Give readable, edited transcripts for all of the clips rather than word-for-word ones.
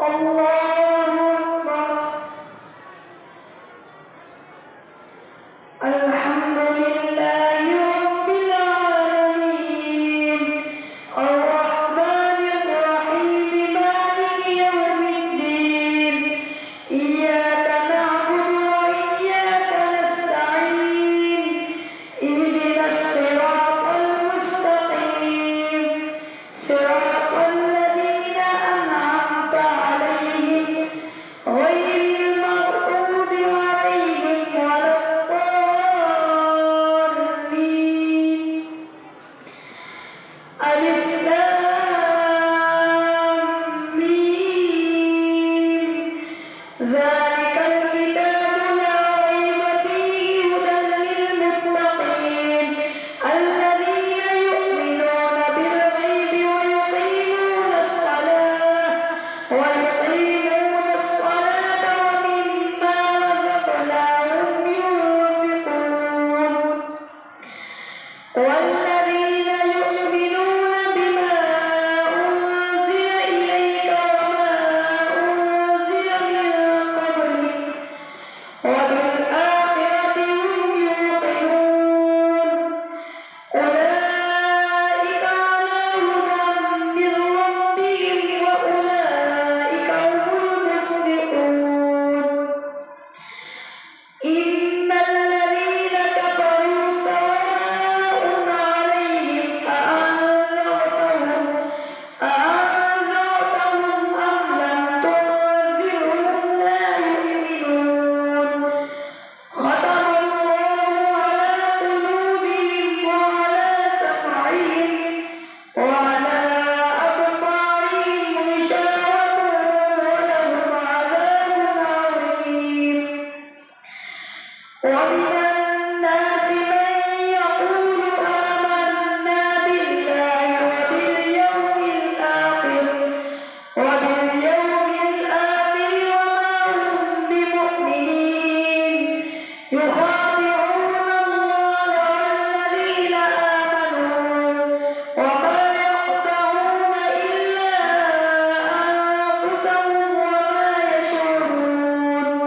الله أكبر. الحمد لله رب العالمين الرحمن الرحيم مالك يوم الدين إياك نعبد وإياك نستعين اهدنا الصراط المستقيم صراط الذين أنعمت عليهم غير المغضوب عليهم ولا الضالين. ألف لام ميم ذلك الكتاب لا ريب فيه هدى للمتقين الذين يؤمنون بالغيب ويقيمون الصلاة ومما رزقناهم ينفقون والذين يؤمنون بما أنزل إليك وما أنزل من قبلك وبالآخرة هم يوقنون أولئك على هدى من ربهم وأولئك هم المفلحون. إن الذين كفروا سواء عليهم أأنذرتهم أم لم تنذرهم لا يؤمنون. ختم الله على قلوبهم وعلى سمعهم وعلى أبصارهم غشاوة ولهم عذاب عظيم. ومن الناس من يقول آمنا بالله وباليوم الآخر وما هم بمؤمنين يخادعون الله والذين آمنوا وما يخدعون إلا أنفسهم وما يشعرون.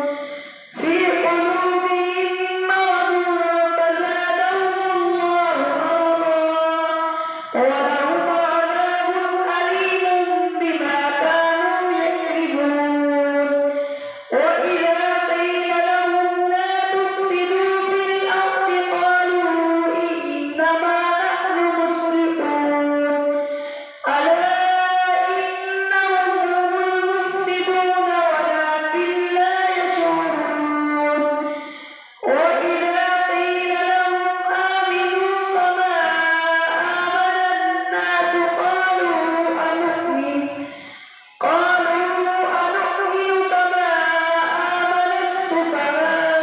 في قلوبهم مرض فزادهم الله مرضا ولهم عذاب أليم بما كانوا يكذبون. وإذا قيل لهم لا تفسدوا في الأرض قالوا إنما نحن مصلحون. ألا إنهم هم المفسدون ولكن لا يشعرون. وإذا قيل لهم آمنوا كما آمن الناس قالوا أنؤمن كما آمن السفهاء.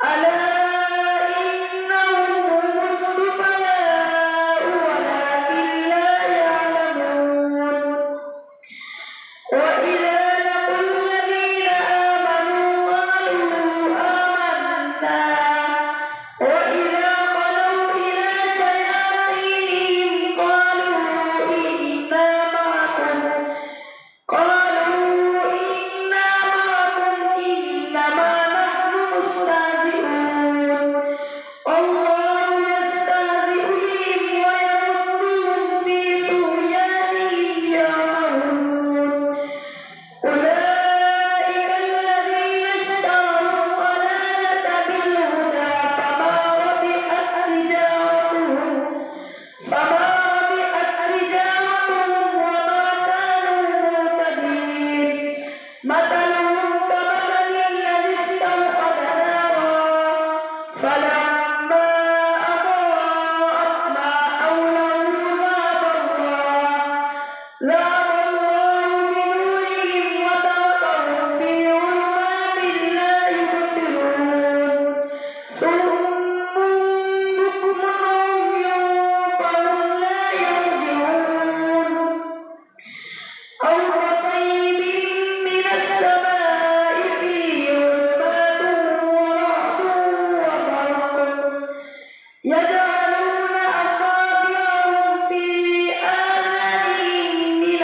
ألا إنهم هم السفهاء ولكن لا يعلمون. وإذا لقوا الذين آمنوا قالوا آمنا وإذا خلوا إلى شياطينهم قالوا إنا معكم إنما نحن مستهزئون. الله يستهزئ بهم ويمدهم في طغيانهم يعمهون. أولئك الذين اشتروا الضلالة بالهدى فما ربحت تجارتهم وما كانوا مهتدين. مثلهم كمثل الذي استوقد نارا فلما أضاءت ما حوله ذهب الله بنورهم وتركهم في ظلمات لا يبصرون. صم بكم عمي فهم لا يرجعون. أو كصيب من السماء فيه ظلمات ورعد وبرق يجعلون أصابعهم في آذانهم من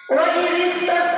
وإذ